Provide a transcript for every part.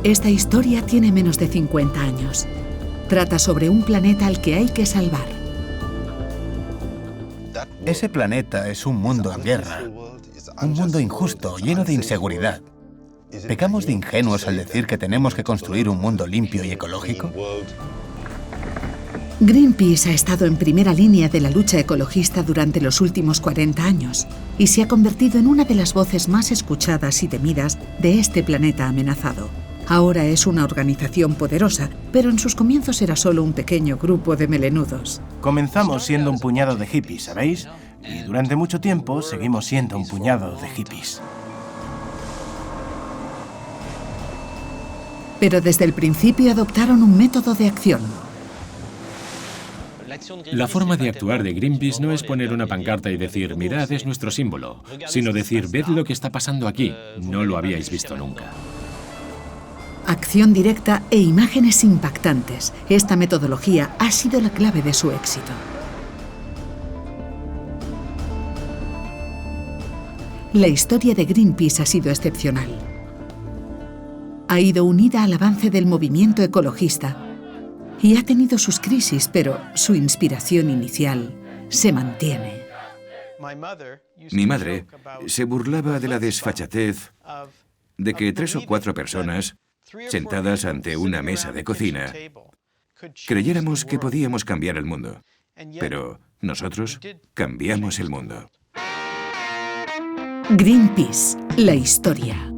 Esta historia tiene menos de 50 años. Trata sobre un planeta al que hay que salvar. Ese planeta es un mundo en guerra, un mundo injusto, lleno de inseguridad. ¿Pecamos de ingenuos al decir que tenemos que construir un mundo limpio y ecológico? Greenpeace ha estado en primera línea de la lucha ecologista durante los últimos 40 años y se ha convertido en una de las voces más escuchadas y temidas de este planeta amenazado. Ahora es una organización poderosa, pero en sus comienzos era solo un pequeño grupo de melenudos. Comenzamos siendo un puñado de hippies, ¿sabéis? Y durante mucho tiempo seguimos siendo un puñado de hippies. Pero desde el principio adoptaron un método de acción. La forma de actuar de Greenpeace no es poner una pancarta y decir, mirad, es nuestro símbolo, sino decir, ved lo que está pasando aquí, no lo habíais visto nunca. Acción directa e imágenes impactantes. Esta metodología ha sido la clave de su éxito. La historia de Greenpeace ha sido excepcional. Ha ido unida al avance del movimiento ecologista y ha tenido sus crisis, pero su inspiración inicial se mantiene. Mi madre se burlaba de la desfachatez de que 3 o 4 personas sentadas ante una mesa de cocina creyéramos que podíamos cambiar el mundo. Pero nosotros cambiamos el mundo. Greenpeace, la historia.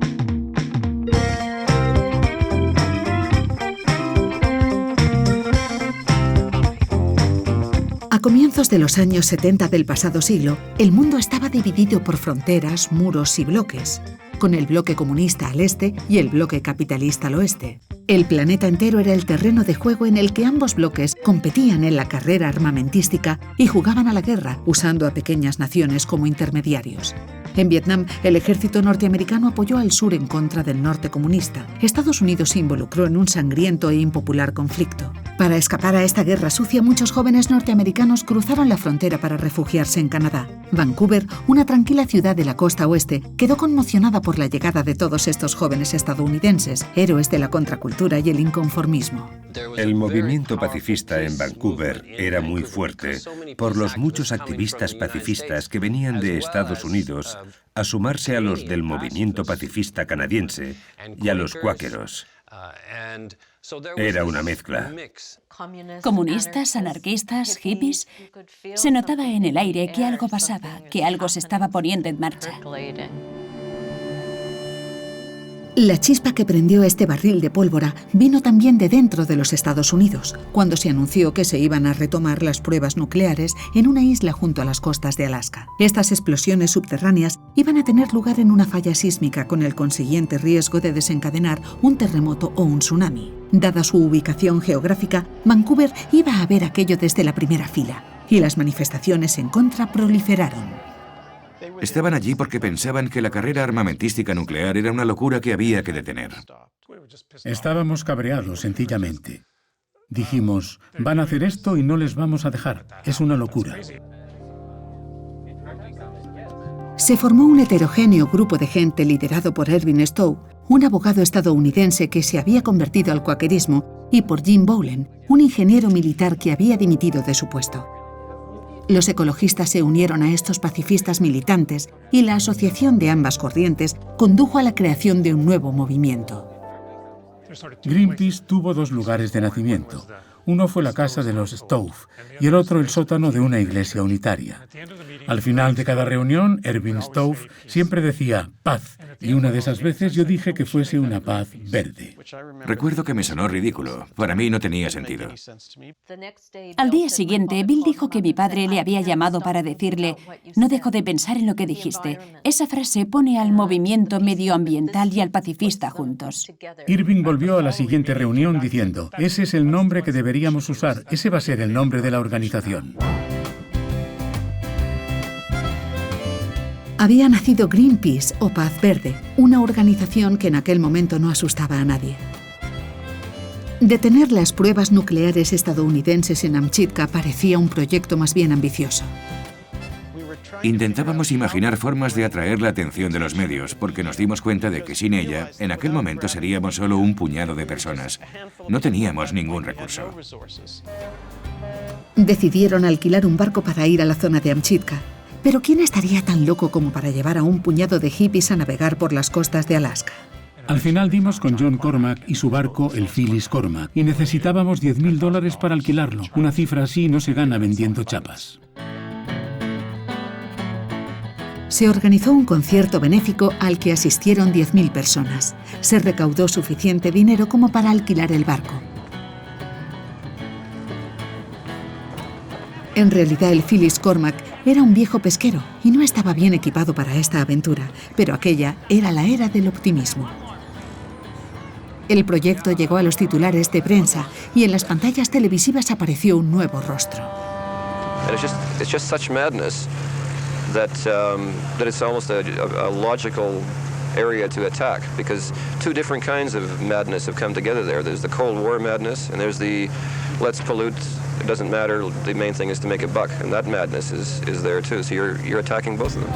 A comienzos de los años 70 del pasado siglo, el mundo estaba dividido por fronteras, muros y bloques, con el bloque comunista al este y el bloque capitalista al oeste. El planeta entero era el terreno de juego en el que ambos bloques competían en la carrera armamentística y jugaban a la guerra, usando a pequeñas naciones como intermediarios. En Vietnam, el ejército norteamericano apoyó al sur en contra del norte comunista. Estados Unidos se involucró en un sangriento e impopular conflicto. Para escapar a esta guerra sucia, muchos jóvenes norteamericanos cruzaron la frontera para refugiarse en Canadá. Vancouver, una tranquila ciudad de la costa oeste, quedó conmocionada por la llegada de todos estos jóvenes estadounidenses, héroes de la contracultura y el inconformismo. El movimiento pacifista en Vancouver era muy fuerte por los muchos activistas pacifistas que venían de Estados Unidos a sumarse a los del movimiento pacifista canadiense y a los cuáqueros. Era una mezcla. Comunistas, anarquistas, hippies. Se notaba en el aire que algo pasaba, que algo se estaba poniendo en marcha. La chispa que prendió este barril de pólvora vino también de dentro de los Estados Unidos, cuando se anunció que se iban a retomar las pruebas nucleares en una isla junto a las costas de Alaska. Estas explosiones subterráneas iban a tener lugar en una falla sísmica con el consiguiente riesgo de desencadenar un terremoto o un tsunami. Dada su ubicación geográfica, Vancouver iba a ver aquello desde la primera fila, y las manifestaciones en contra proliferaron. Estaban allí porque pensaban que la carrera armamentística nuclear era una locura que había que detener. Estábamos cabreados, sencillamente. Dijimos, van a hacer esto y no les vamos a dejar. Es una locura. Se formó un heterogéneo grupo de gente liderado por Ervin Stowe, un abogado estadounidense que se había convertido al cuáquerismo, y por Jim Bowlen, un ingeniero militar que había dimitido de su puesto. Los ecologistas se unieron a estos pacifistas militantes y la asociación de ambas corrientes condujo a la creación de un nuevo movimiento. Greenpeace tuvo 2 lugares de nacimiento. Uno fue la casa de los Stowe y el otro el sótano de una iglesia unitaria. Al final de cada reunión, Ervin Stowe siempre decía paz, y una de esas veces yo dije que fuese una paz verde. Recuerdo que me sonó ridículo. Para mí no tenía sentido. Al día siguiente, Bill dijo que mi padre le había llamado para decirle, no dejo de pensar en lo que dijiste. Esa frase pone al movimiento medioambiental y al pacifista juntos. Irving volvió a la siguiente reunión diciendo, ese es el nombre que deberíamos usar, ese va a ser el nombre de la organización. Había nacido Greenpeace o Paz Verde, una organización que en aquel momento no asustaba a nadie. Detener las pruebas nucleares estadounidenses en Amchitka parecía un proyecto más bien ambicioso. Intentábamos imaginar formas de atraer la atención de los medios, porque nos dimos cuenta de que sin ella, en aquel momento seríamos solo un puñado de personas. No teníamos ningún recurso. Decidieron alquilar un barco para ir a la zona de Amchitka. Pero ¿quién estaría tan loco como para llevar a un puñado de hippies a navegar por las costas de Alaska? Al final dimos con John Cormack y su barco, el Phyllis Cormack, y necesitábamos $10.000 para alquilarlo. Una cifra así no se gana vendiendo chapas. Se organizó un concierto benéfico al que asistieron 10.000 personas. Se recaudó suficiente dinero como para alquilar el barco. En realidad, el Phyllis Cormack era un viejo pesquero y no estaba bien equipado para esta aventura, pero aquella era la era del optimismo. El proyecto llegó a los titulares de prensa y en las pantallas televisivas apareció un nuevo rostro. It's just such madness that it's almost a logical area to attack, because two different kinds of madness have come together there. There's the Cold War madness, and there's the let's pollute, it doesn't matter, the main thing is to make a buck, and that madness is there too, so you're attacking both of them.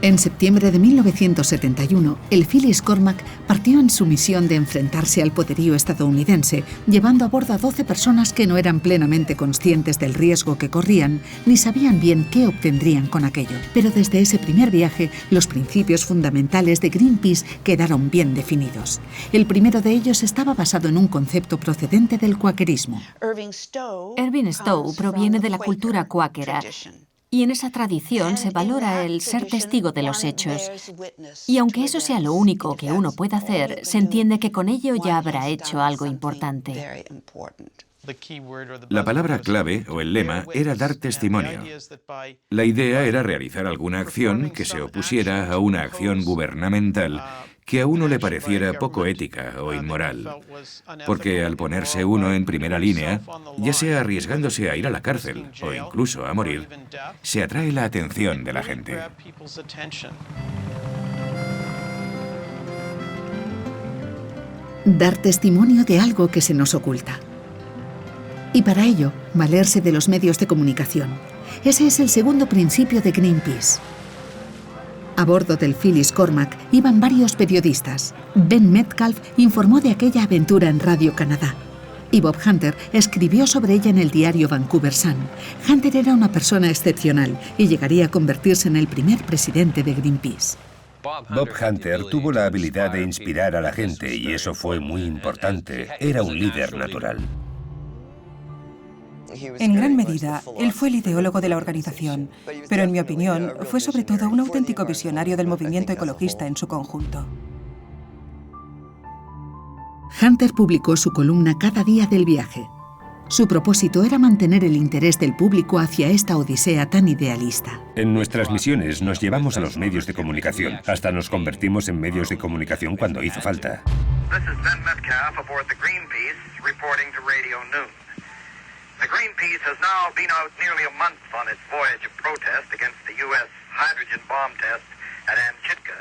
En septiembre de 1971, el Phyllis Cormack partió en su misión de enfrentarse al poderío estadounidense, llevando a bordo a 12 personas que no eran plenamente conscientes del riesgo que corrían, ni sabían bien qué obtendrían con aquello. Pero desde ese primer viaje, los principios fundamentales de Greenpeace quedaron bien definidos. El primero de ellos estaba basado en un concepto procedente del cuáquerismo. Irving Stowe proviene de la cultura cuáquera. Y en esa tradición se valora el ser testigo de los hechos. Y aunque eso sea lo único que uno puede hacer, se entiende que con ello ya habrá hecho algo importante. La palabra clave, o el lema, era dar testimonio. La idea era realizar alguna acción que se opusiera a una acción gubernamental que a uno le pareciera poco ética o inmoral. Porque al ponerse uno en primera línea, ya sea arriesgándose a ir a la cárcel o incluso a morir, se atrae la atención de la gente. Dar testimonio de algo que se nos oculta. Y para ello, valerse de los medios de comunicación. Ese es el segundo principio de Greenpeace. A bordo del Phyllis Cormack iban varios periodistas. Ben Metcalf informó de aquella aventura en Radio Canadá. Y Bob Hunter escribió sobre ella en el diario Vancouver Sun. Hunter era una persona excepcional y llegaría a convertirse en el primer presidente de Greenpeace. Bob Hunter tuvo la habilidad de inspirar a la gente y eso fue muy importante. Era un líder natural. En gran medida, él fue el ideólogo de la organización, pero en mi opinión, fue sobre todo un auténtico visionario del movimiento ecologista en su conjunto. Hunter publicó su columna cada día del viaje. Su propósito era mantener el interés del público hacia esta odisea tan idealista. En nuestras misiones nos llevamos a los medios de comunicación. Hasta nos convertimos en medios de comunicación cuando hizo falta. This is Ben Metcalf aboard the Greenpeace, reporting to Radio Noon. The Greenpeace has now been out nearly a month on its voyage of protest against the U.S. hydrogen bomb test at Amchitka.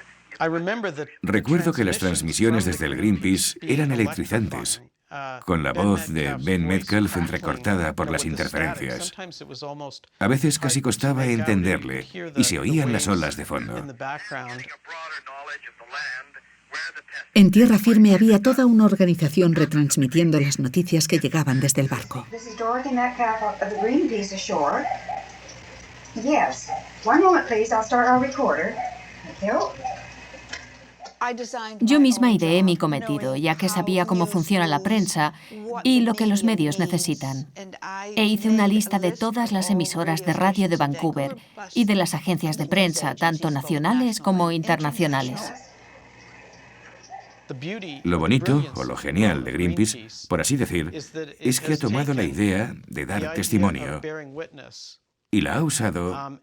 Recuerdo que las transmisiones desde el Greenpeace eran electrizantes, con la voz de Ben Metcalf entrecortada por las interferencias. A veces casi costaba entenderle y se oían las olas de fondo. En tierra firme había toda una organización retransmitiendo las noticias que llegaban desde el barco. Yo misma ideé mi cometido, ya que sabía cómo funciona la prensa y lo que los medios necesitan. E hice una lista de todas las emisoras de radio de Vancouver y de las agencias de prensa, tanto nacionales como internacionales. Lo bonito, o lo genial de Greenpeace, por así decir, es que ha tomado la idea de dar testimonio y la ha usado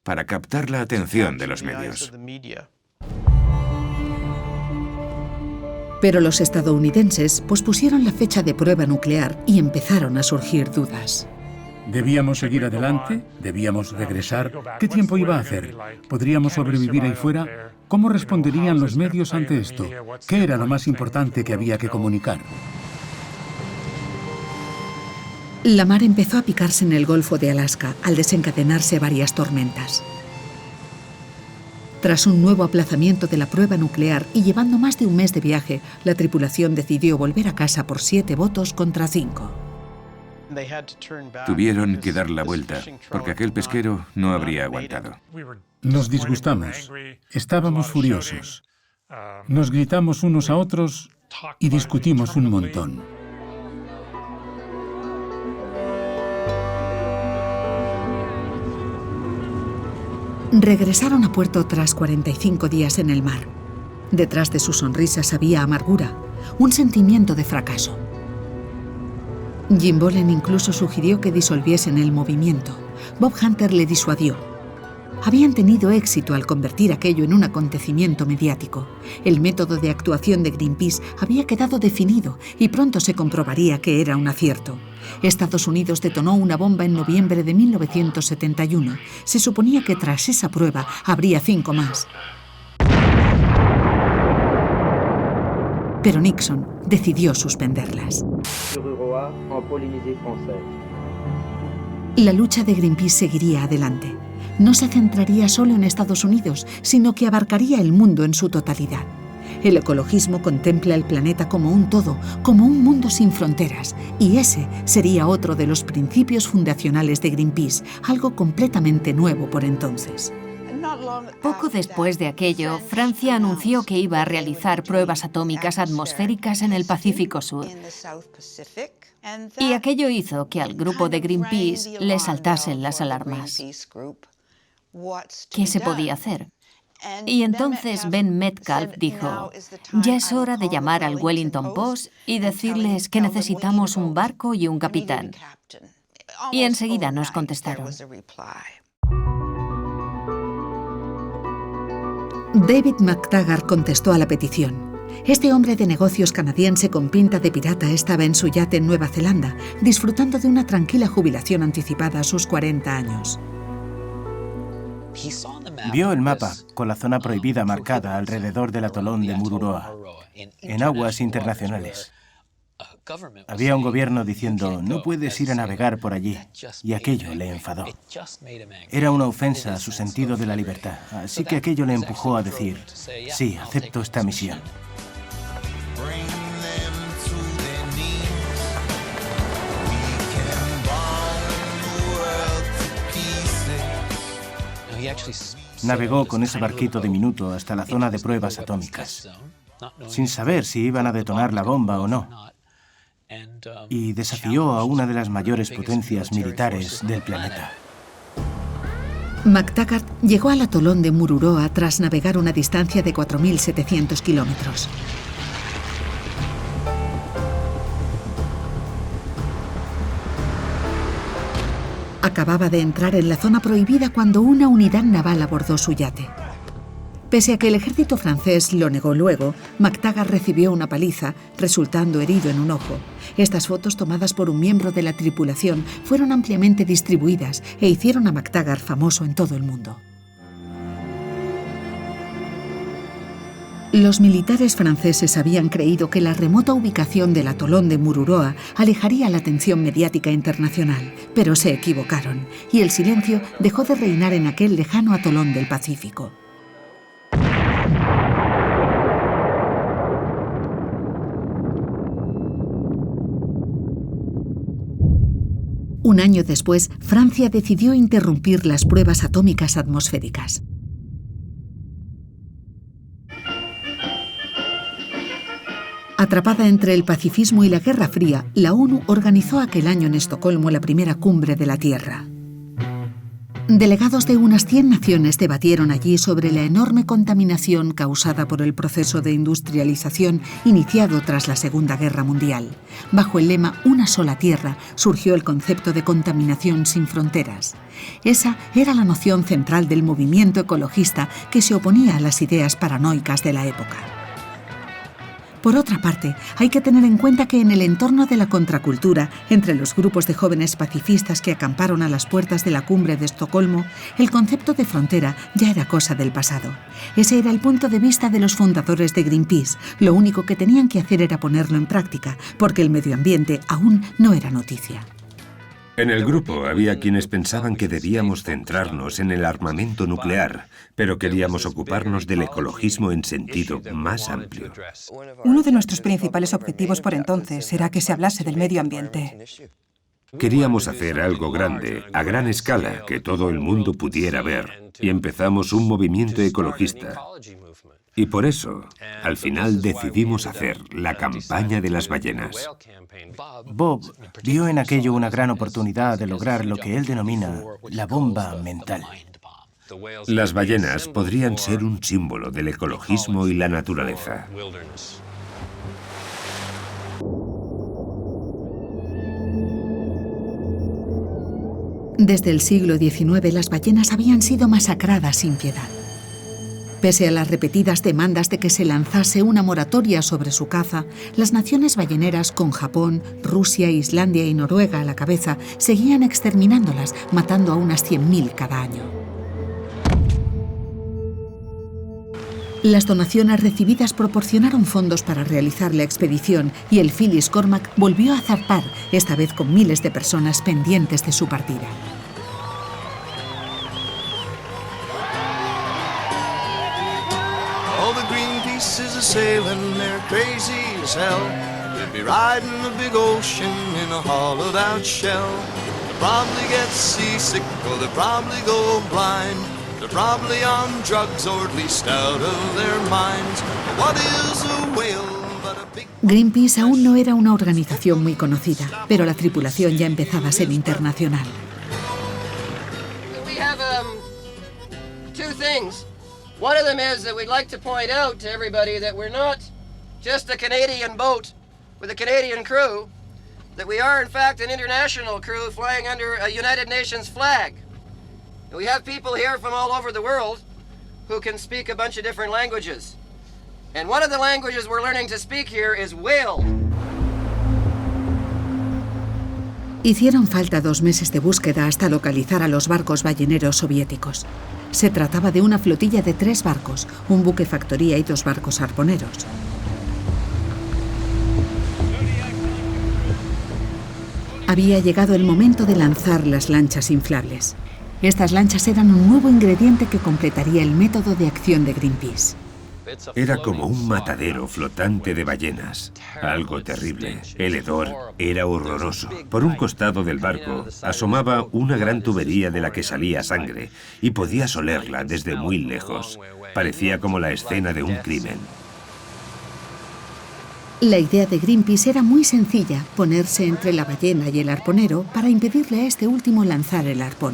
para captar la atención de los medios. Pero los estadounidenses pospusieron la fecha de prueba nuclear y empezaron a surgir dudas. ¿Debíamos seguir adelante? ¿Debíamos regresar? ¿Qué tiempo iba a hacer? ¿Podríamos sobrevivir ahí fuera? ¿Cómo responderían los medios ante esto? ¿Qué era lo más importante que había que comunicar? La mar empezó a picarse en el Golfo de Alaska al desencadenarse varias tormentas. Tras un nuevo aplazamiento de la prueba nuclear y llevando más de un mes de viaje, la tripulación decidió volver a casa por 7 votos contra 5. Tuvieron que dar la vuelta, porque aquel pesquero no habría aguantado. Nos disgustamos. Estábamos furiosos. Nos gritamos unos a otros y discutimos un montón. Regresaron a puerto tras 45 días en el mar. Detrás de sus sonrisas había amargura, un sentimiento de fracaso. Jim Bolen incluso sugirió que disolviesen el movimiento. Bob Hunter le disuadió. Habían tenido éxito al convertir aquello en un acontecimiento mediático. El método de actuación de Greenpeace había quedado definido y pronto se comprobaría que era un acierto. Estados Unidos detonó una bomba en noviembre de 1971. Se suponía que tras esa prueba habría 5 más. Pero Nixon decidió suspenderlas. La lucha de Greenpeace seguiría adelante. No se centraría solo en Estados Unidos, sino que abarcaría el mundo en su totalidad. El ecologismo contempla el planeta como un todo, como un mundo sin fronteras, y ese sería otro de los principios fundacionales de Greenpeace, algo completamente nuevo por entonces. Poco después de aquello, Francia anunció que iba a realizar pruebas atómicas atmosféricas en el Pacífico Sur. Y aquello hizo que al grupo de Greenpeace le saltasen las alarmas. ¿Qué se podía hacer? Y entonces Ben Metcalf dijo, ya es hora de llamar al Wellington Post y decirles que necesitamos un barco y un capitán. Y enseguida nos contestaron. David McTaggart contestó a la petición. Este hombre de negocios canadiense con pinta de pirata estaba en su yate en Nueva Zelanda, disfrutando de una tranquila jubilación anticipada a sus 40 años. Vio el mapa con la zona prohibida marcada alrededor del atolón de Mururoa, en aguas internacionales. Había un gobierno diciendo, no puedes ir a navegar por allí, y aquello le enfadó. Era una ofensa a su sentido de la libertad, así que aquello le empujó a decir, sí, acepto esta misión. Navegó con ese barquito diminuto hasta la zona de pruebas atómicas, sin saber si iban a detonar la bomba o no, y desafió a una de las mayores potencias militares del planeta. McTaggart llegó al atolón de Mururoa tras navegar una distancia de 4.700 kilómetros. Acababa de entrar en la zona prohibida cuando una unidad naval abordó su yate. Pese a que el ejército francés lo negó luego, McTaggart recibió una paliza, resultando herido en un ojo. Estas fotos, tomadas por un miembro de la tripulación, fueron ampliamente distribuidas e hicieron a McTaggart famoso en todo el mundo. Los militares franceses habían creído que la remota ubicación del atolón de Mururoa alejaría la atención mediática internacional, pero se equivocaron, y el silencio dejó de reinar en aquel lejano atolón del Pacífico. Un año después, Francia decidió interrumpir las pruebas atómicas atmosféricas. Atrapada entre el pacifismo y la Guerra Fría, la ONU organizó aquel año en Estocolmo la primera cumbre de la Tierra. Delegados de unas 100 naciones debatieron allí sobre la enorme contaminación causada por el proceso de industrialización iniciado tras la Segunda Guerra Mundial. Bajo el lema «Una sola tierra» surgió el concepto de contaminación sin fronteras. Esa era la noción central del movimiento ecologista que se oponía a las ideas paranoicas de la época. Por otra parte, hay que tener en cuenta que en el entorno de la contracultura, entre los grupos de jóvenes pacifistas que acamparon a las puertas de la cumbre de Estocolmo, el concepto de frontera ya era cosa del pasado. Ese era el punto de vista de los fundadores de Greenpeace. Lo único que tenían que hacer era ponerlo en práctica, porque el medio ambiente aún no era noticia. En el grupo había quienes pensaban que debíamos centrarnos en el armamento nuclear, pero queríamos ocuparnos del ecologismo en sentido más amplio. Uno de nuestros principales objetivos por entonces era que se hablase del medio ambiente. Queríamos hacer algo grande, a gran escala, que todo el mundo pudiera ver, y empezamos un movimiento ecologista. Y por eso, al final decidimos hacer la campaña de las ballenas. Bob vio en aquello una gran oportunidad de lograr lo que él denomina la bomba mental. Las ballenas podrían ser un símbolo del ecologismo y la naturaleza. Desde el siglo XIX, las ballenas habían sido masacradas sin piedad. Pese a las repetidas demandas de que se lanzase una moratoria sobre su caza, las naciones balleneras, con Japón, Rusia, Islandia y Noruega a la cabeza, seguían exterminándolas, matando a unas 100.000 cada año. Las donaciones recibidas proporcionaron fondos para realizar la expedición y el Phyllis Cormack volvió a zarpar, esta vez con miles de personas pendientes de su partida. All the Greenpeace is a-sailing, they're crazy as hell. They'd be riding the big ocean in a hollowed-out shell. They'll probably get seasick, or they'll probably go blind. They're probably on drugs, or at least out of their minds. What is a whale but a big... Greenpeace aún no era una organización muy conocida, pero la tripulación ya empezaba a ser internacional. We have two things. One of them is that we'd like to point out to everybody that we're not just a Canadian boat with a Canadian crew, that we are in fact an international crew flying under a United Nations flag. And we have people here from all over the world who can speak a bunch of different languages. And one of the languages we're learning to speak here is whale. Hicieron falta 2 meses de búsqueda hasta localizar a los barcos balleneros soviéticos. Se trataba de una flotilla de 3 barcos, un buque factoría y 2 barcos arponeros. Había llegado el momento de lanzar las lanchas inflables. Estas lanchas eran un nuevo ingrediente que completaría el método de acción de Greenpeace. Era como un matadero flotante de ballenas. Algo terrible. El hedor era horroroso. Por un costado del barco asomaba una gran tubería de la que salía sangre y podías olerla desde muy lejos. Parecía como la escena de un crimen. La idea de Greenpeace era muy sencilla, ponerse entre la ballena y el arponero para impedirle a este último lanzar el arpón.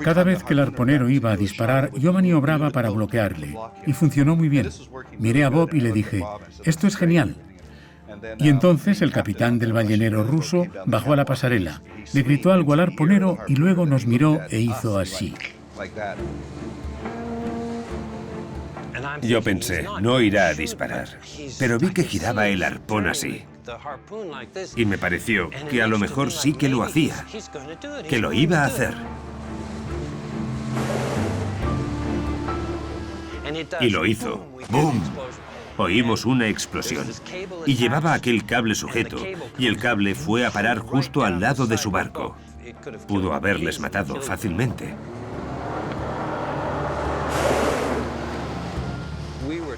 Cada vez que el arponero iba a disparar, yo maniobraba para bloquearle, y funcionó muy bien. Miré a Bob y le dije, «Esto es genial». Y entonces el capitán del ballenero ruso bajó a la pasarela, le gritó algo al arponero y luego nos miró e hizo así. Yo pensé, no irá a disparar, pero vi que giraba el arpón así. Y me pareció que a lo mejor sí que lo hacía, que lo iba a hacer. Y lo hizo. ¡Bum! Oímos una explosión. Y llevaba aquel cable sujeto, y el cable fue a parar justo al lado de su barco. Pudo haberles matado fácilmente.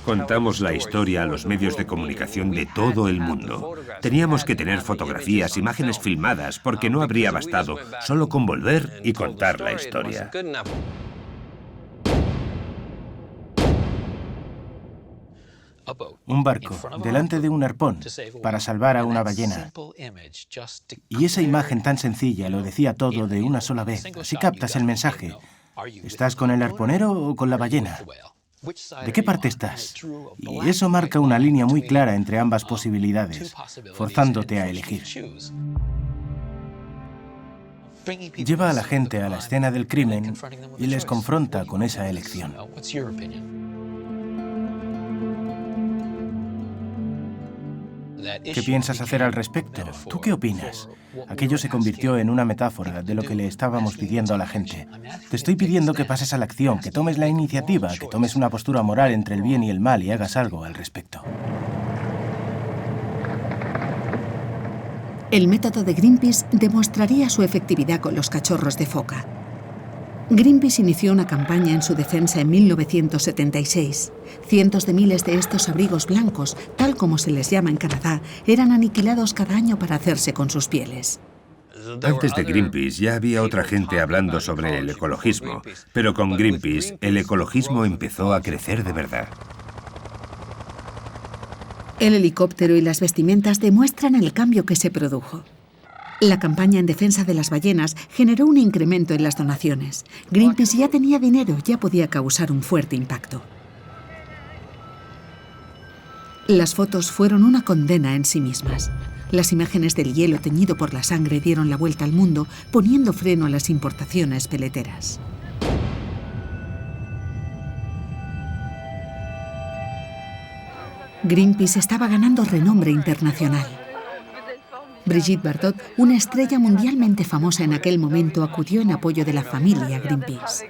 Contamos la historia a los medios de comunicación de todo el mundo. Teníamos que tener fotografías, imágenes filmadas, porque no habría bastado solo con volver y contar la historia. Un barco delante de un arpón para salvar a una ballena. Y esa imagen tan sencilla lo decía todo de una sola vez. Así captas el mensaje. ¿Estás con el arponero o con la ballena? ¿De qué parte estás? Y eso marca una línea muy clara entre ambas posibilidades, forzándote a elegir. Lleva a la gente a la escena del crimen y les confronta con esa elección. ¿Qué piensas hacer al respecto? ¿Tú qué opinas? Aquello se convirtió en una metáfora de lo que le estábamos pidiendo a la gente. Te estoy pidiendo que pases a la acción, que tomes la iniciativa, que tomes una postura moral entre el bien y el mal y hagas algo al respecto. El método de Greenpeace demostraría su efectividad con los cachorros de foca. Greenpeace inició una campaña en su defensa en 1976. Cientos de miles de estos abrigos blancos, tal como se les llama en Canadá, eran aniquilados cada año para hacerse con sus pieles. Antes de Greenpeace ya había otra gente hablando sobre el ecologismo, pero con Greenpeace el ecologismo empezó a crecer de verdad. El helicóptero y las vestimentas demuestran el cambio que se produjo. La campaña en defensa de las ballenas generó un incremento en las donaciones. Greenpeace ya tenía dinero, ya podía causar un fuerte impacto. Las fotos fueron una condena en sí mismas. Las imágenes del hielo teñido por la sangre dieron la vuelta al mundo, poniendo freno a las importaciones peleteras. Greenpeace estaba ganando renombre internacional. Brigitte Bardot, una estrella mundialmente famosa en aquel momento, acudió en apoyo de la familia Greenpeace.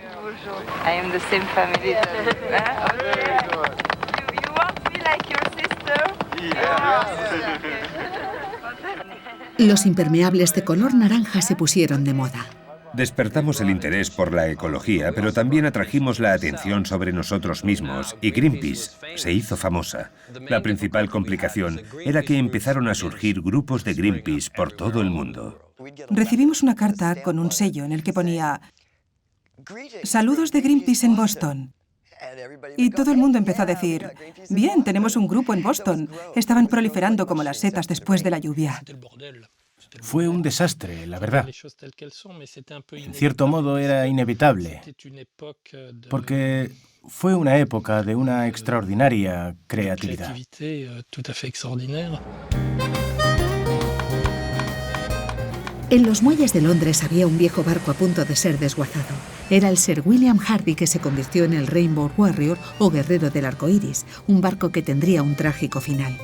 Los impermeables de color naranja se pusieron de moda. Despertamos el interés por la ecología, pero también atrajimos la atención sobre nosotros mismos, y Greenpeace se hizo famosa. La principal complicación era que empezaron a surgir grupos de Greenpeace por todo el mundo. Recibimos una carta con un sello en el que ponía «Saludos de Greenpeace en Boston». Y todo el mundo empezó a decir «Bien, tenemos un grupo en Boston». Estaban proliferando como las setas después de la lluvia. Fue un desastre, la verdad. En cierto modo era inevitable, porque fue una época de una extraordinaria creatividad. En los muelles de Londres había un viejo barco a punto de ser desguazado. Era el Sir William Hardy, que se convirtió en el Rainbow Warrior o Guerrero del Arco Iris, un barco que tendría un trágico final.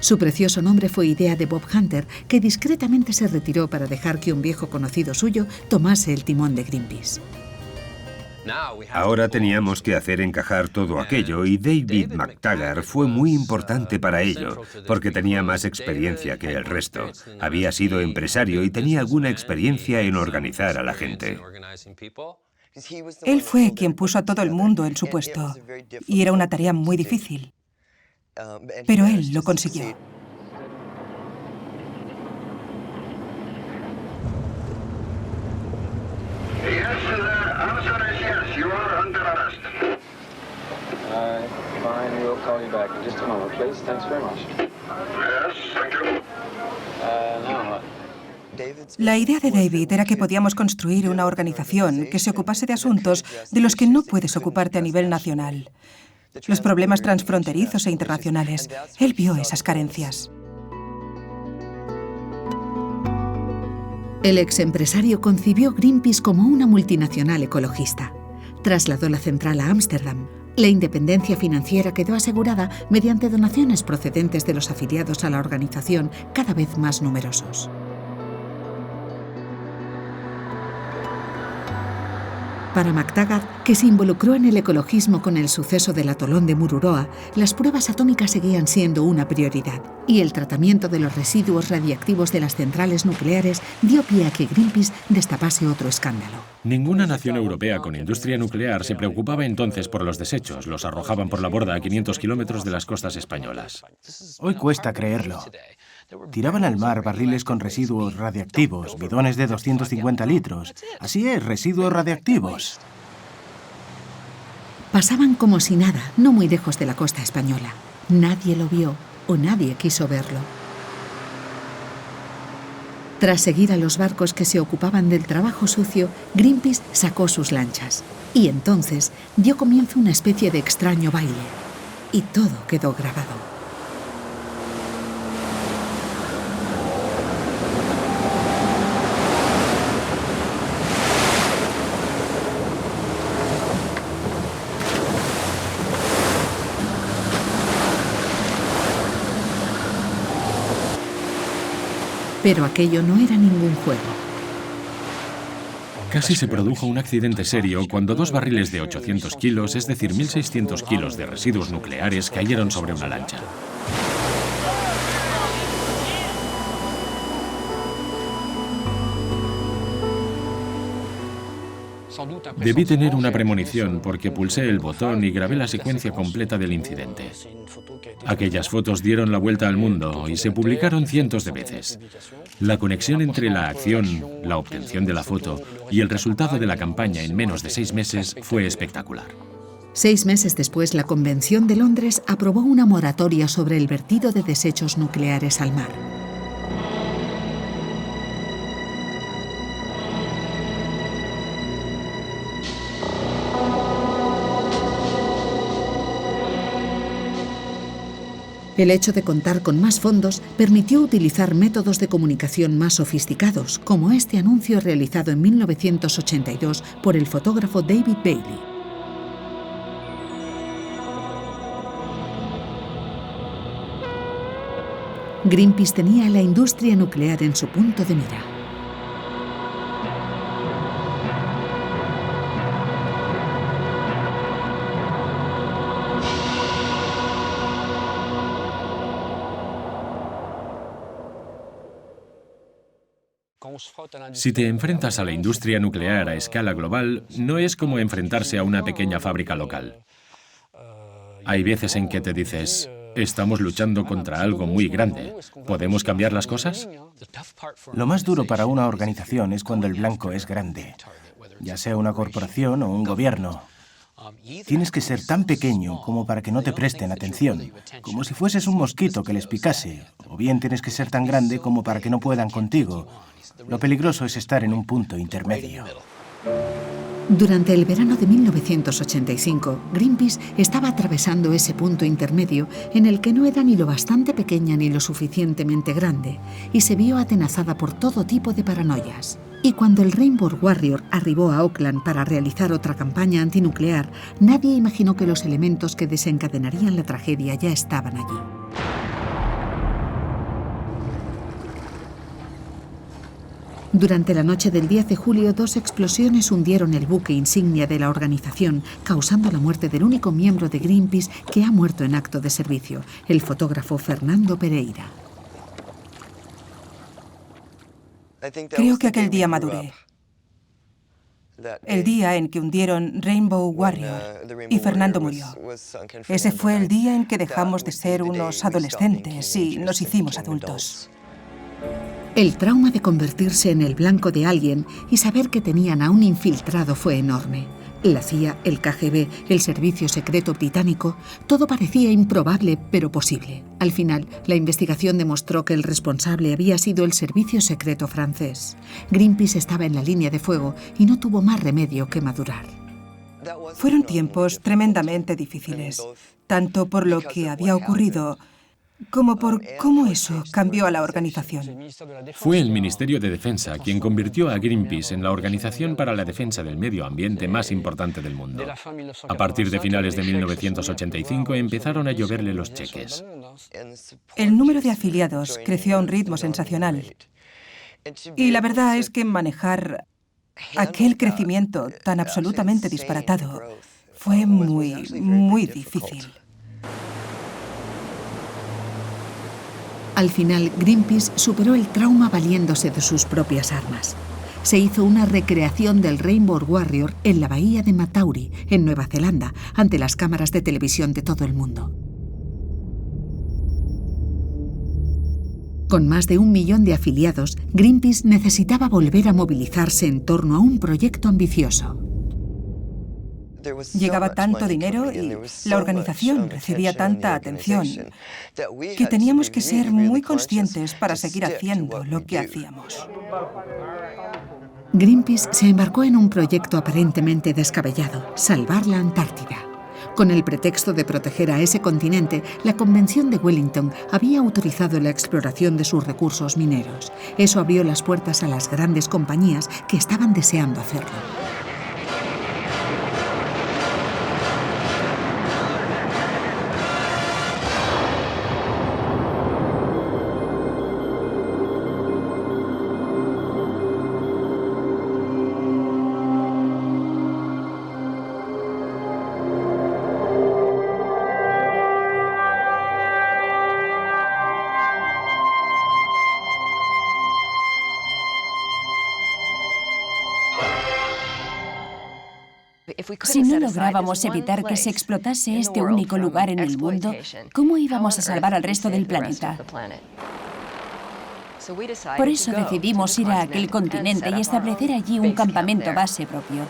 Su precioso nombre fue idea de Bob Hunter, que discretamente se retiró para dejar que un viejo conocido suyo tomase el timón de Greenpeace. Ahora teníamos que hacer encajar todo aquello y David McTaggart fue muy importante para ello, porque tenía más experiencia que el resto. Había sido empresario y tenía alguna experiencia en organizar a la gente. Él fue quien puso a todo el mundo en su puesto, y era una tarea muy difícil. Pero él lo consiguió. La idea de David era que podíamos construir una organización que se ocupase de asuntos de los que no puedes ocuparte a nivel nacional. Los problemas transfronterizos e internacionales. Él vio esas carencias. El exempresario concibió Greenpeace como una multinacional ecologista. Trasladó la central a Ámsterdam. La independencia financiera quedó asegurada mediante donaciones procedentes de los afiliados a la organización, cada vez más numerosos. Para McTaggart, que se involucró en el ecologismo con el suceso del atolón de Mururoa, las pruebas atómicas seguían siendo una prioridad, y el tratamiento de los residuos radiactivos de las centrales nucleares dio pie a que Greenpeace destapase otro escándalo. Ninguna nación europea con industria nuclear se preocupaba entonces por los desechos. Los arrojaban por la borda a 500 kilómetros de las costas españolas. Hoy cuesta creerlo. Tiraban al mar barriles con residuos radiactivos, bidones de 250 litros. Así es, residuos radiactivos. Pasaban como si nada, no muy lejos de la costa española. Nadie lo vio o nadie quiso verlo. Tras seguir a los barcos que se ocupaban del trabajo sucio, Greenpeace sacó sus lanchas. Y entonces dio comienzo una especie de extraño baile. Y todo quedó grabado. Pero aquello no era ningún juego. Casi se produjo un accidente serio cuando 2 barriles de 800 kilos, es decir, 1.600 kilos de residuos nucleares, cayeron sobre una lancha. Debí tener una premonición porque pulsé el botón y grabé la secuencia completa del incidente. Aquellas fotos dieron la vuelta al mundo y se publicaron cientos de veces. La conexión entre la acción, la obtención de la foto y el resultado de la campaña en menos de 6 meses fue espectacular. 6 meses después, la Convención de Londres aprobó una moratoria sobre el vertido de desechos nucleares al mar. El hecho de contar con más fondos permitió utilizar métodos de comunicación más sofisticados, como este anuncio realizado en 1982 por el fotógrafo David Bailey. Greenpeace tenía a la industria nuclear en su punto de mira. Si te enfrentas a la industria nuclear a escala global, no es como enfrentarse a una pequeña fábrica local. Hay veces en que te dices, estamos luchando contra algo muy grande. ¿Podemos cambiar las cosas? Lo más duro para una organización es cuando el blanco es grande, ya sea una corporación o un gobierno. Tienes que ser tan pequeño como para que no te presten atención, como si fueses un mosquito que les picase, o bien tienes que ser tan grande como para que no puedan contigo. Lo peligroso es estar en un punto intermedio. Durante el verano de 1985, Greenpeace estaba atravesando ese punto intermedio en el que no era ni lo bastante pequeña ni lo suficientemente grande, y se vio atenazada por todo tipo de paranoias. Y cuando el Rainbow Warrior arribó a Auckland para realizar otra campaña antinuclear, nadie imaginó que los elementos que desencadenarían la tragedia ya estaban allí. Durante la noche del 10 de julio, 2 explosiones hundieron el buque insignia de la organización, causando la muerte del único miembro de Greenpeace que ha muerto en acto de servicio, el fotógrafo Fernando Pereira. Creo que aquel día maduré. El día en que hundieron Rainbow Warrior y Fernando murió. Ese fue el día en que dejamos de ser unos adolescentes y nos hicimos adultos. El trauma de convertirse en el blanco de alguien y saber que tenían a un infiltrado fue enorme. La CIA, el KGB, el Servicio Secreto Británico, todo parecía improbable pero posible. Al final, la investigación demostró que el responsable había sido el Servicio Secreto francés. Greenpeace estaba en la línea de fuego y no tuvo más remedio que madurar. Fueron tiempos tremendamente difíciles, tanto por lo que había ocurrido como por cómo eso cambió a la organización. Fue el Ministerio de Defensa quien convirtió a Greenpeace en la organización para la defensa del medio ambiente más importante del mundo. A partir de finales de 1985 empezaron a lloverle los cheques. El número de afiliados creció a un ritmo sensacional. Y la verdad es que manejar aquel crecimiento tan absolutamente disparatado fue muy difícil. Al final, Greenpeace superó el trauma valiéndose de sus propias armas. Se hizo una recreación del Rainbow Warrior en la bahía de Matauri, en Nueva Zelanda, ante las cámaras de televisión de todo el mundo. Con más de 1 millón de afiliados, Greenpeace necesitaba volver a movilizarse en torno a un proyecto ambicioso. Llegaba tanto dinero y la organización recibía tanta atención que teníamos que ser muy conscientes para seguir haciendo lo que hacíamos. Greenpeace se embarcó en un proyecto aparentemente descabellado: salvar la Antártida. Con el pretexto de proteger a ese continente, la Convención de Wellington había autorizado la exploración de sus recursos mineros. Eso abrió las puertas a las grandes compañías que estaban deseando hacerlo. Si no lográbamos evitar que se explotase este único lugar en el mundo, ¿cómo íbamos a salvar al resto del planeta? Por eso decidimos ir a aquel continente y establecer allí un campamento base propio.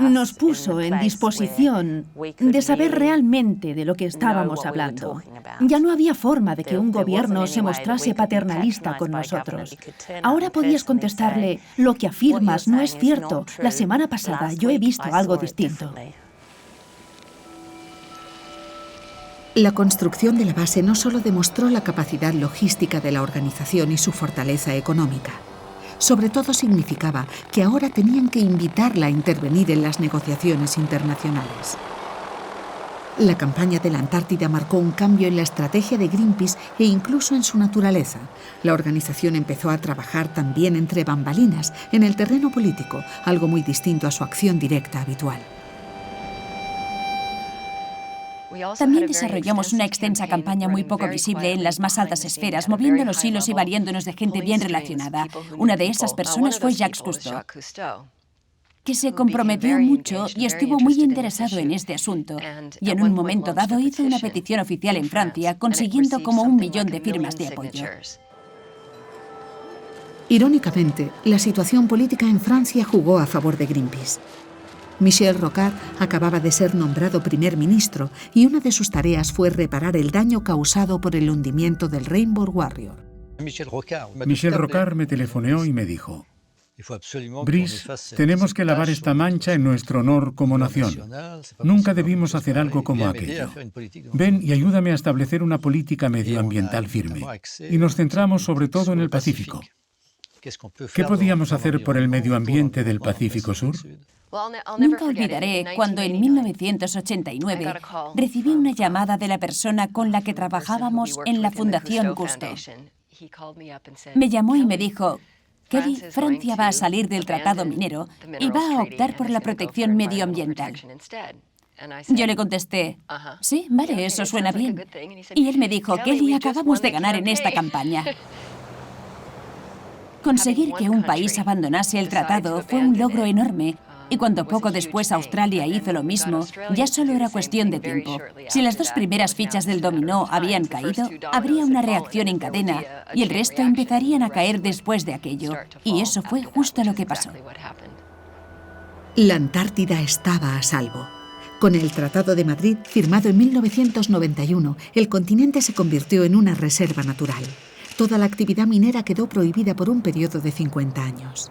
Nos puso en disposición de saber realmente de lo que estábamos hablando. Ya no había forma de que un gobierno se mostrase paternalista con nosotros. Ahora podías contestarle, lo que afirmas no es cierto. La semana pasada yo he visto algo distinto. La construcción de la base no solo demostró la capacidad logística de la organización y su fortaleza económica. Sobre todo significaba que ahora tenían que invitarla a intervenir en las negociaciones internacionales. La campaña de la Antártida marcó un cambio en la estrategia de Greenpeace e incluso en su naturaleza. La organización empezó a trabajar también entre bambalinas, en el terreno político, algo muy distinto a su acción directa habitual. También desarrollamos una extensa campaña muy poco visible en las más altas esferas, moviendo los hilos y valiéndonos de gente bien relacionada. Una de esas personas fue Jacques Cousteau, que se comprometió mucho y estuvo muy interesado en este asunto. Y en un momento dado hizo una petición oficial en Francia, consiguiendo como 1 millón de firmas de apoyo. Irónicamente, la situación política en Francia jugó a favor de Greenpeace. Michel Rocard acababa de ser nombrado primer ministro y una de sus tareas fue reparar el daño causado por el hundimiento del Rainbow Warrior. Michel Rocard me telefoneó y me dijo: Brice, tenemos que lavar esta mancha en nuestro honor como nación. Nunca debimos hacer algo como aquello. Ven y ayúdame a establecer una política medioambiental firme. Y nos centramos sobre todo en el Pacífico. ¿Qué podíamos hacer por el medio ambiente del Pacífico Sur? Nunca olvidaré cuando en 1989 recibí una llamada de la persona con la que trabajábamos en la Fundación Cousteau. Me llamó y me dijo: Kelly, Francia va a salir del tratado minero y va a optar por la protección medioambiental. Yo le contesté: sí, vale, eso suena bien. Y él me dijo: Kelly, acabamos de ganar en esta campaña. Conseguir que un país abandonase el tratado fue un logro enorme. Y cuando poco después Australia hizo lo mismo, ya solo era cuestión de tiempo. Si las 2 primeras fichas del dominó habían caído, habría una reacción en cadena y el resto empezarían a caer después de aquello. Y eso fue justo lo que pasó. La Antártida estaba a salvo. Con el Tratado de Madrid, firmado en 1991, el continente se convirtió en una reserva natural. Toda la actividad minera quedó prohibida por un periodo de 50 años.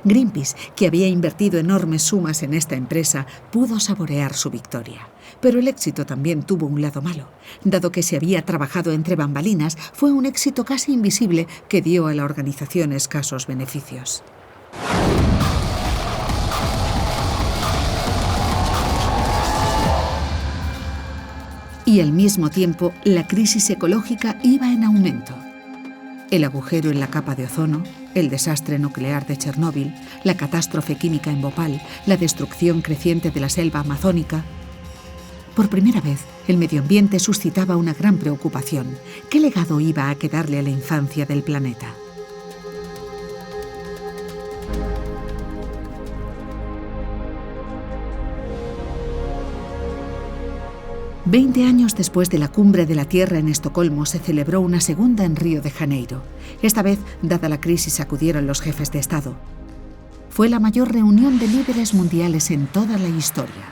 Greenpeace, que había invertido enormes sumas en esta empresa, pudo saborear su victoria. Pero el éxito también tuvo un lado malo. Dado que se había trabajado entre bambalinas, fue un éxito casi invisible que dio a la organización escasos beneficios. Y al mismo tiempo, la crisis ecológica iba en aumento. El agujero en la capa de ozono, el desastre nuclear de Chernóbil, la catástrofe química en Bhopal, la destrucción creciente de la selva amazónica. Por primera vez, el medio ambiente suscitaba una gran preocupación. ¿Qué legado iba a quedarle a la infancia del planeta? Veinte años después de la Cumbre de la Tierra en Estocolmo se celebró una segunda en Río de Janeiro. Esta vez, dada la crisis, acudieron los jefes de Estado. Fue la mayor reunión de líderes mundiales en toda la historia.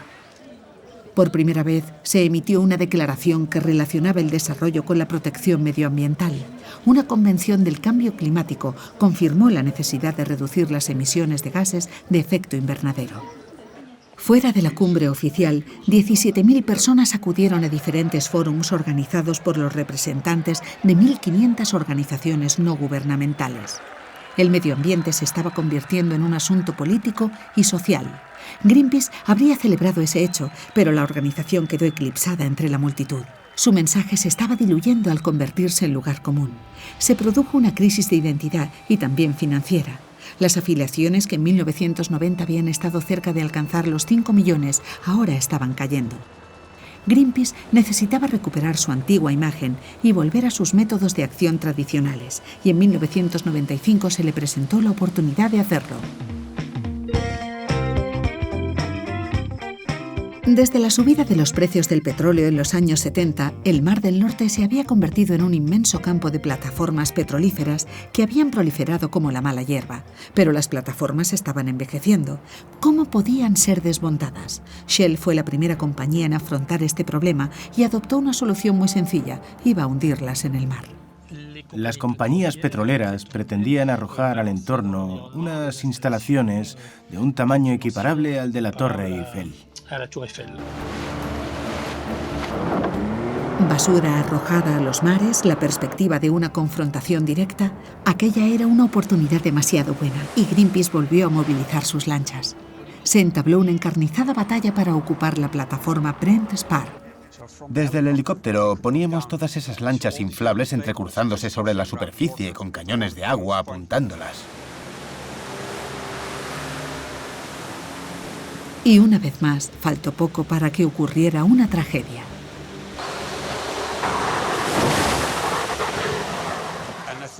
Por primera vez se emitió una declaración que relacionaba el desarrollo con la protección medioambiental. Una convención del cambio climático confirmó la necesidad de reducir las emisiones de gases de efecto invernadero. Fuera de la cumbre oficial, 17.000 personas acudieron a diferentes fórums organizados por los representantes de 1.500 organizaciones no gubernamentales. El medio ambiente se estaba convirtiendo en un asunto político y social. Greenpeace habría celebrado ese hecho, pero la organización quedó eclipsada entre la multitud. Su mensaje se estaba diluyendo al convertirse en lugar común. Se produjo una crisis de identidad y también financiera. Las afiliaciones, que en 1990 habían estado cerca de alcanzar los 5 millones, ahora estaban cayendo. Greenpeace necesitaba recuperar su antigua imagen y volver a sus métodos de acción tradicionales, y en 1995 se le presentó la oportunidad de hacerlo. Desde la subida de los precios del petróleo en los años 70, el Mar del Norte se había convertido en un inmenso campo de plataformas petrolíferas que habían proliferado como la mala hierba. Pero las plataformas estaban envejeciendo. ¿Cómo podían ser desmontadas? Shell fue la primera compañía en afrontar este problema y adoptó una solución muy sencilla: iba a hundirlas en el mar. Las compañías petroleras pretendían arrojar al entorno unas instalaciones de un tamaño equiparable al de la Torre Eiffel. Basura arrojada a los mares, la perspectiva de una confrontación directa, aquella era una oportunidad demasiado buena y Greenpeace volvió a movilizar sus lanchas. Se entabló una encarnizada batalla para ocupar la plataforma Brent Spar. Desde el helicóptero poníamos todas esas lanchas inflables entrecruzándose sobre la superficie con cañones de agua apuntándolas. Y una vez más, faltó poco para que ocurriera una tragedia.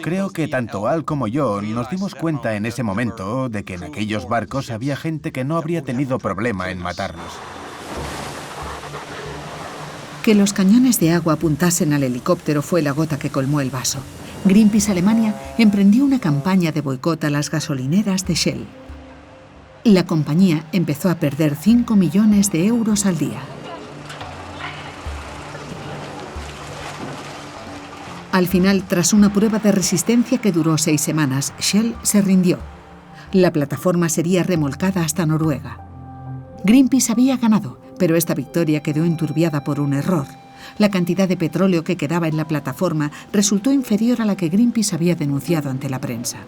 Creo que tanto Al como yo nos dimos cuenta en ese momento de que en aquellos barcos había gente que no habría tenido problema en matarnos. Que los cañones de agua apuntasen al helicóptero fue la gota que colmó el vaso. Greenpeace Alemania emprendió una campaña de boicot a las gasolineras de Shell. La compañía empezó a perder 5 millones de euros al día. Al final, tras una prueba de resistencia que duró 6 semanas, Shell se rindió. La plataforma sería remolcada hasta Noruega. Greenpeace había ganado, pero esta victoria quedó enturbiada por un error. La cantidad de petróleo que quedaba en la plataforma resultó inferior a la que Greenpeace había denunciado ante la prensa.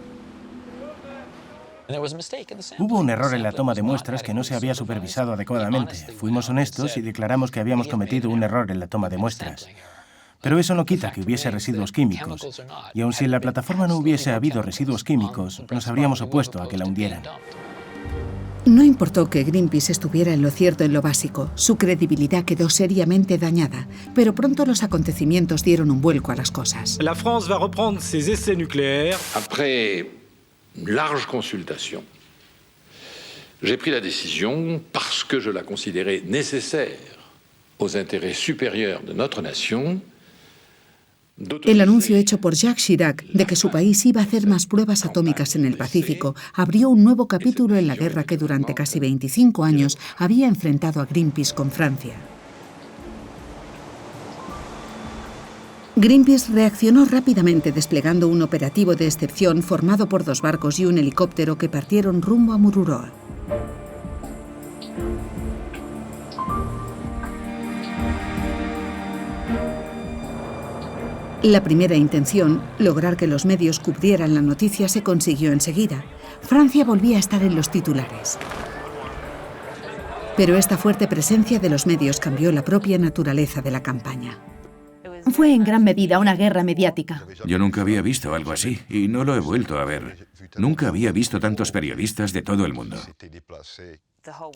Hubo un error en la toma de muestras que no se había supervisado adecuadamente. Fuimos honestos y declaramos que habíamos cometido un error en la toma de muestras. Pero eso no quita que hubiese residuos químicos. Y aun si en la plataforma no hubiese habido residuos químicos, nos habríamos opuesto a que la hundieran. No importó que Greenpeace estuviera en lo cierto en lo básico, su credibilidad quedó seriamente dañada, pero pronto los acontecimientos dieron un vuelco a las cosas. La France va reprendre ses essais nucléaires. Après large consultation, j'ai pris la décision, parce que je la considérais nécessaire aux intérêts supérieurs de notre nation. El anuncio hecho por Jacques Chirac de que su país iba a hacer más pruebas atómicas en el Pacífico abrió un nuevo capítulo en la guerra que durante casi 25 años había enfrentado a Greenpeace con Francia. Greenpeace reaccionó rápidamente desplegando un operativo de excepción formado por 2 barcos y un helicóptero que partieron rumbo a Mururoa. La primera intención, lograr que los medios cubrieran la noticia, se consiguió enseguida. Francia volvía a estar en los titulares. Pero esta fuerte presencia de los medios cambió la propia naturaleza de la campaña. Fue en gran medida una guerra mediática. Yo nunca había visto algo así y no lo he vuelto a ver. Nunca había visto tantos periodistas de todo el mundo.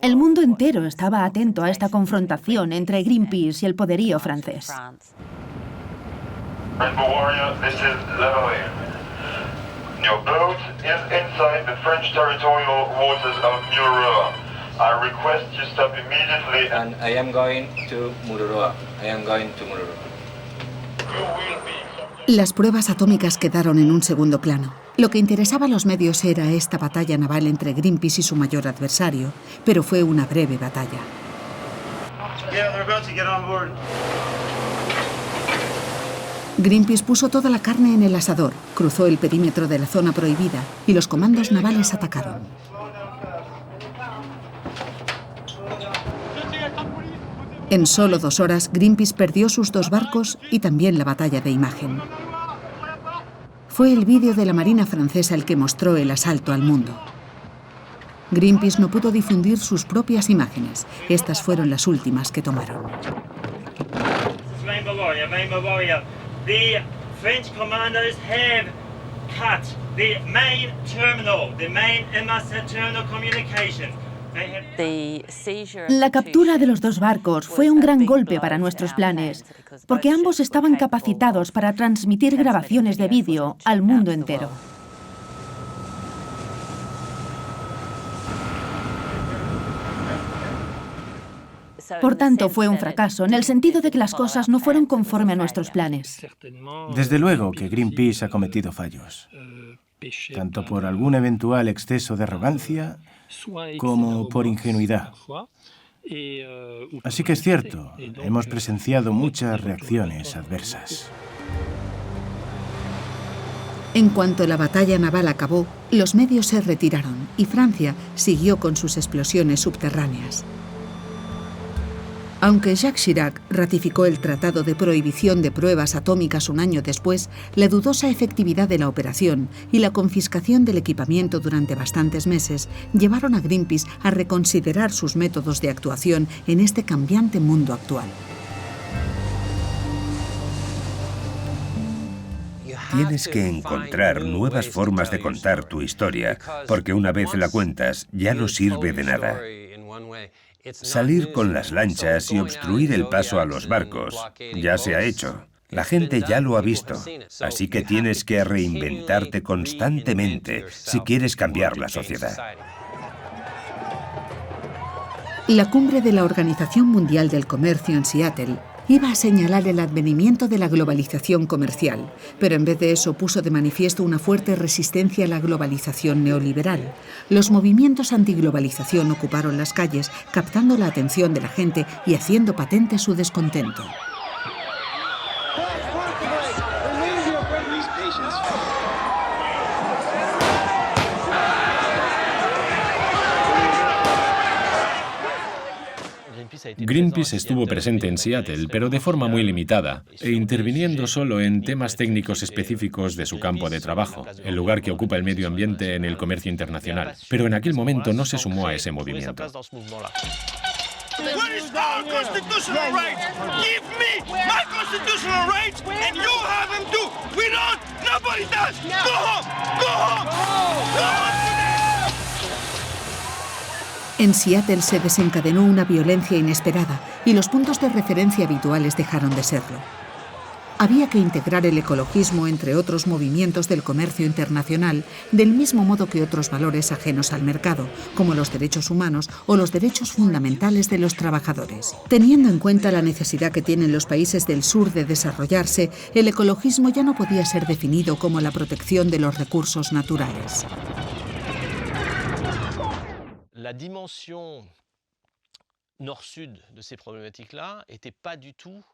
El mundo entero estaba atento a esta confrontación entre Greenpeace y el poderío francés. Rainbow Warrior, this is Levallois. Your boat is inside the French territorial waters of Mururoa. I request you stop immediately. And I am going to Mururoa. I am going to Mururoa. Las pruebas atómicas quedaron en un segundo plano. Lo que interesaba a los medios era esta batalla naval entre Greenpeace y su mayor adversario, pero fue una breve batalla. Yeah, they're about to get on board. Greenpeace puso toda la carne en el asador, cruzó el perímetro de la zona prohibida y los comandos navales atacaron. En solo 2 horas, Greenpeace perdió sus 2 barcos y también la batalla de imagen. Fue el vídeo de la Marina francesa el que mostró el asalto al mundo. Greenpeace no pudo difundir sus propias imágenes. Estas fueron las últimas que tomaron. Rainbow Warrior. The French commanders have cut the main terminal, the main MSA terminal communications. La captura de los dos barcos fue un gran golpe para nuestros planes, porque ambos estaban capacitados para transmitir grabaciones de vídeo al mundo entero. Por tanto, fue un fracaso, en el sentido de que las cosas no fueron conforme a nuestros planes. Desde luego que Greenpeace ha cometido fallos, tanto por algún eventual exceso de arrogancia como por ingenuidad. Así que es cierto, hemos presenciado muchas reacciones adversas. En cuanto la batalla naval acabó, los medios se retiraron y Francia siguió con sus explosiones subterráneas. Aunque Jacques Chirac ratificó el Tratado de Prohibición de Pruebas Atómicas un año después, la dudosa efectividad de la operación y la confiscación del equipamiento durante bastantes meses llevaron a Greenpeace a reconsiderar sus métodos de actuación en este cambiante mundo actual. Tienes que encontrar nuevas formas de contar tu historia, porque una vez la cuentas ya no sirve de nada. Salir con las lanchas y obstruir el paso a los barcos ya se ha hecho. La gente ya lo ha visto, así que tienes que reinventarte constantemente si quieres cambiar la sociedad. La cumbre de la Organización Mundial del Comercio en Seattle iba a señalar el advenimiento de la globalización comercial, pero en vez de eso puso de manifiesto una fuerte resistencia a la globalización neoliberal. Los movimientos antiglobalización ocuparon las calles, captando la atención de la gente y haciendo patente su descontento. Greenpeace estuvo presente en Seattle, pero de forma muy limitada, e interviniendo solo en temas técnicos específicos de su campo de trabajo, el lugar que ocupa el medio ambiente en el comercio internacional. Pero en aquel momento no se sumó a ese movimiento. En Seattle se desencadenó una violencia inesperada y los puntos de referencia habituales dejaron de serlo. Había que integrar el ecologismo entre otros movimientos del comercio internacional, del mismo modo que otros valores ajenos al mercado, como los derechos humanos o los derechos fundamentales de los trabajadores. Teniendo en cuenta la necesidad que tienen los países del sur de desarrollarse, el ecologismo ya no podía ser definido como la protección de los recursos naturales. La dimension nord-sud de ces problématiques-là était pas du tout,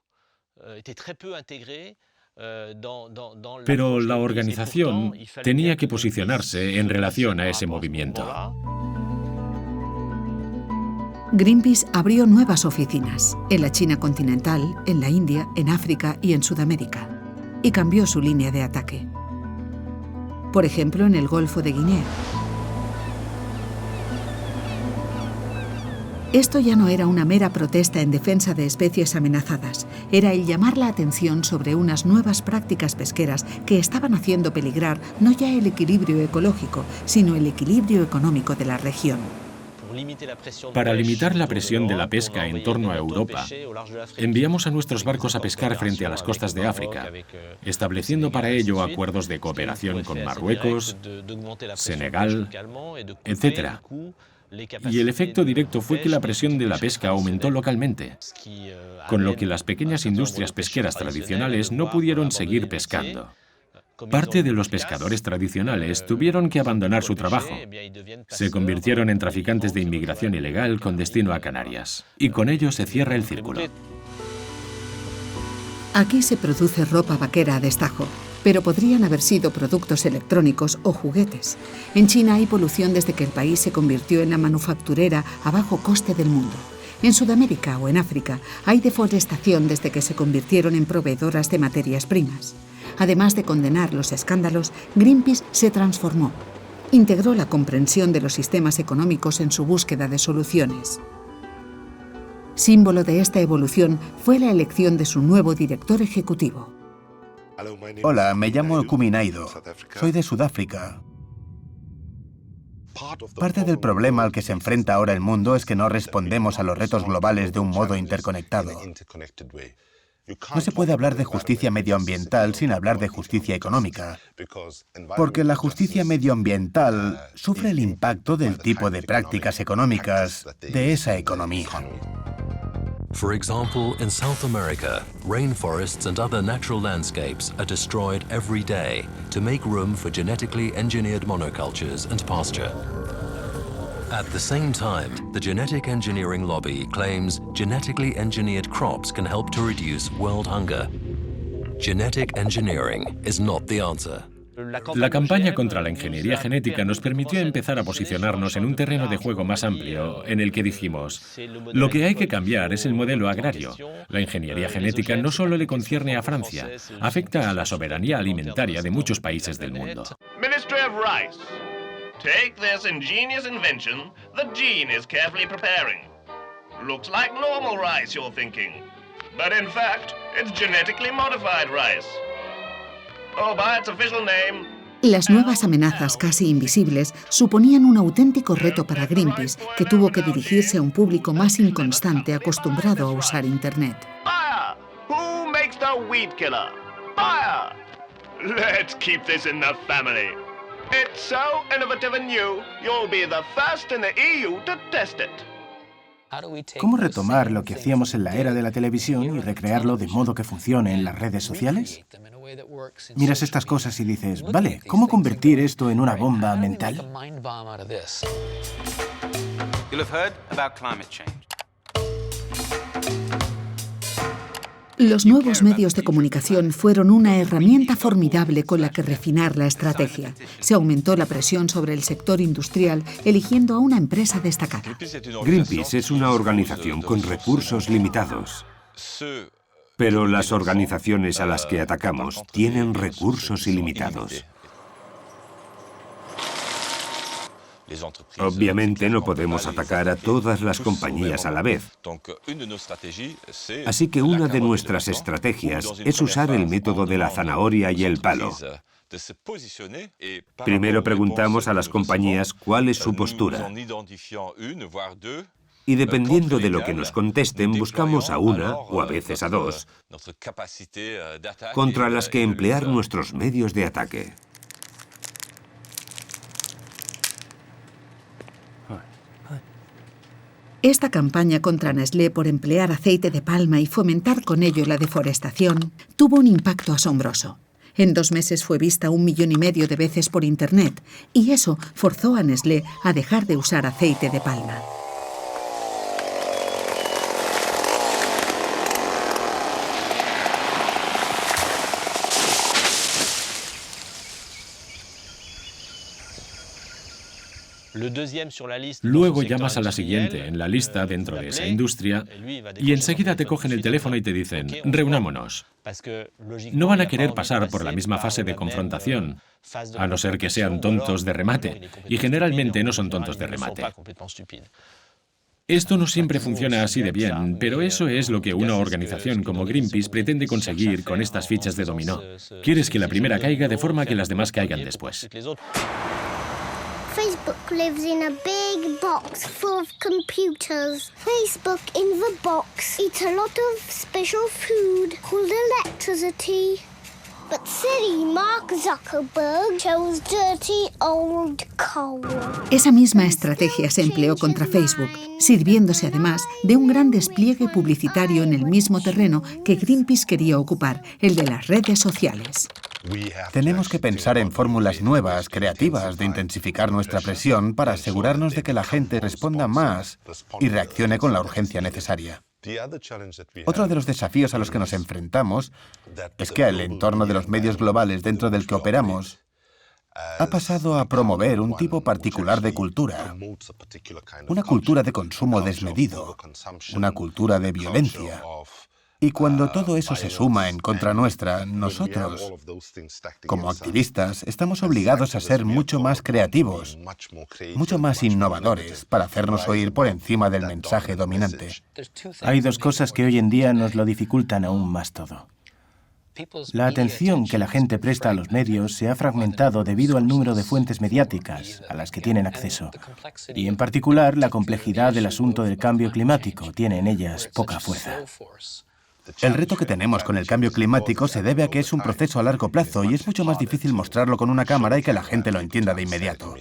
était très peu intégrée. Pero la organización tenía que posicionarse en relación a ese movimiento. Greenpeace abrió nuevas oficinas en la China continental, en la India, en África y en Sudamérica, y cambió su línea de ataque. Por ejemplo, en el Golfo de Guinea. Esto ya no era una mera protesta en defensa de especies amenazadas, era el llamar la atención sobre unas nuevas prácticas pesqueras que estaban haciendo peligrar no ya el equilibrio ecológico, sino el equilibrio económico de la región. Para limitar la presión de la pesca en torno a Europa, enviamos a nuestros barcos a pescar frente a las costas de África, estableciendo para ello acuerdos de cooperación con Marruecos, Senegal, etc. Y el efecto directo fue que la presión de la pesca aumentó localmente, con lo que las pequeñas industrias pesqueras tradicionales no pudieron seguir pescando. Parte de los pescadores tradicionales tuvieron que abandonar su trabajo. Se convirtieron en traficantes de inmigración ilegal con destino a Canarias. Y con ello se cierra el círculo. Aquí se produce ropa vaquera a destajo, pero podrían haber sido productos electrónicos o juguetes. En China hay polución desde que el país se convirtió en la manufacturera a bajo coste del mundo. En Sudamérica o en África hay deforestación desde que se convirtieron en proveedoras de materias primas. Además de condenar los escándalos, Greenpeace se transformó. Integró la comprensión de los sistemas económicos en su búsqueda de soluciones. Símbolo de esta evolución fue la elección de su nuevo director ejecutivo. Hola, me llamo Kumi Naidoo. Soy de Sudáfrica. Parte del problema al que se enfrenta ahora el mundo es que no respondemos a los retos globales de un modo interconectado. No se puede hablar de justicia medioambiental sin hablar de justicia económica, porque la justicia medioambiental sufre el impacto del tipo de prácticas económicas de esa economía. For example, in South America, rainforests and other natural landscapes are destroyed every day to make room for genetically engineered monocultures and pasture. At the same time, the genetic engineering lobby claims genetically engineered crops can help to reduce world hunger. Genetic engineering is not the answer. La campaña contra la ingeniería genética nos permitió empezar a posicionarnos en un terreno de juego más amplio, en el que dijimos, lo que hay que cambiar es el modelo agrario. La ingeniería genética no solo le concierne a Francia, afecta a la soberanía alimentaria de muchos países del mundo. Ministry of Rice. Take this ingenious invention that Gene is carefully preparing. Looks like normal rice, you're thinking. But in fact, it's genetically modified rice. Oh, by its official name. Las nuevas amenazas casi invisibles suponían un auténtico reto para Greenpeace, que tuvo que dirigirse a un público más inconstante acostumbrado a usar Internet. Fire! Who makes the weed killer? Fire! Let's keep this in the family. It's so innovative and new, you'll be the first in the EU to test it. ¿Cómo retomar lo que hacíamos en la era de la televisión y recrearlo de modo que funcione en las redes sociales? Miras estas cosas y dices, vale, ¿cómo convertir esto en una bomba mental? You'll have heard about climate change. Los nuevos medios de comunicación fueron una herramienta formidable con la que refinar la estrategia. Se aumentó la presión sobre el sector industrial, eligiendo a una empresa destacada. Greenpeace es una organización con recursos limitados. Pero las organizaciones a las que atacamos tienen recursos ilimitados. Obviamente no podemos atacar a todas las compañías a la vez. Así que una de nuestras estrategias es usar el método de la zanahoria y el palo. Primero preguntamos a las compañías cuál es su postura. Y dependiendo de lo que nos contesten, buscamos a una, o a veces a dos, contra las que emplear nuestros medios de ataque. Esta campaña contra Nestlé por emplear aceite de palma y fomentar con ello la deforestación tuvo un impacto asombroso. En 2 meses fue vista 1,5 millones de veces por Internet, y eso forzó a Nestlé a dejar de usar aceite de palma. Luego llamas a la siguiente en la lista dentro de esa industria y enseguida te cogen el teléfono y te dicen, reunámonos. No van a querer pasar por la misma fase de confrontación, a no ser que sean tontos de remate, y generalmente no son tontos de remate. Esto no siempre funciona así de bien, pero eso es lo que una organización como Greenpeace pretende conseguir con estas fichas de dominó. Quieres que la primera caiga de forma que las demás caigan después. Facebook lives in a big box full of computers. Facebook in the box eats a lot of special food called electricity. But silly Mark Zuckerberg chose dirty old coal. Esa misma estrategia se empleó contra Facebook, sirviéndose además de un gran despliegue publicitario en el mismo terreno que Greenpeace quería ocupar, el de las redes sociales. Tenemos que pensar en fórmulas nuevas, creativas, de intensificar nuestra presión para asegurarnos de que la gente responda más y reaccione con la urgencia necesaria. Otro de los desafíos a los que nos enfrentamos es que el entorno de los medios globales dentro del que operamos ha pasado a promover un tipo particular de cultura, una cultura de consumo desmedido, una cultura de violencia. Y cuando todo eso se suma en contra nuestra, nosotros, como activistas, estamos obligados a ser mucho más creativos, mucho más innovadores, para hacernos oír por encima del mensaje dominante. Hay 2 cosas que hoy en día nos lo dificultan aún más todo. La atención que la gente presta a los medios se ha fragmentado debido al número de fuentes mediáticas a las que tienen acceso. Y en particular, la complejidad del asunto del cambio climático tiene en ellas poca fuerza. El reto que tenemos con el cambio climático se debe a que es un proceso a largo plazo y es mucho más difícil mostrarlo con una cámara y que la gente lo entienda de inmediato.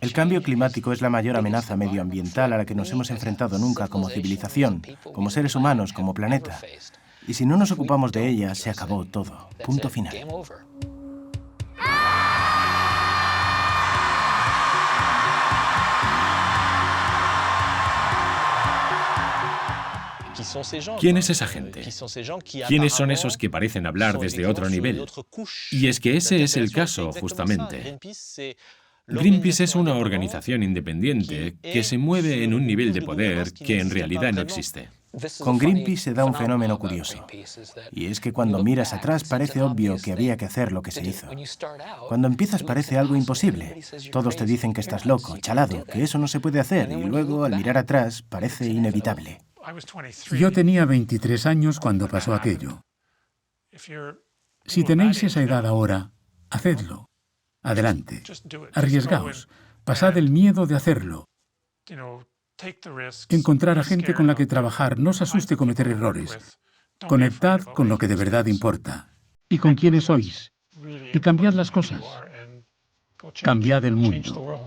El cambio climático es la mayor amenaza medioambiental a la que nos hemos enfrentado nunca como civilización, como seres humanos, como planeta. Y si no nos ocupamos de ella, se acabó todo. Punto final. ¿Quién es esa gente? ¿Quiénes son esos que parecen hablar desde otro nivel? Y es que ese es el caso, justamente. Greenpeace es una organización independiente que se mueve en un nivel de poder que en realidad no existe. Con Greenpeace se da un fenómeno curioso. Y es que cuando miras atrás parece obvio que había que hacer lo que se hizo. Cuando empiezas parece algo imposible. Todos te dicen que estás loco, chalado, que eso no se puede hacer, y luego al mirar atrás parece inevitable. Yo tenía 23 años cuando pasó aquello. Si tenéis esa edad ahora, hacedlo. Adelante. Arriesgaos. Pasad el miedo de hacerlo. Encontrar a gente con la que trabajar. No os asuste cometer errores. Conectad con lo que de verdad importa. Y con quiénes sois. Y cambiad las cosas. Cambiad el mundo.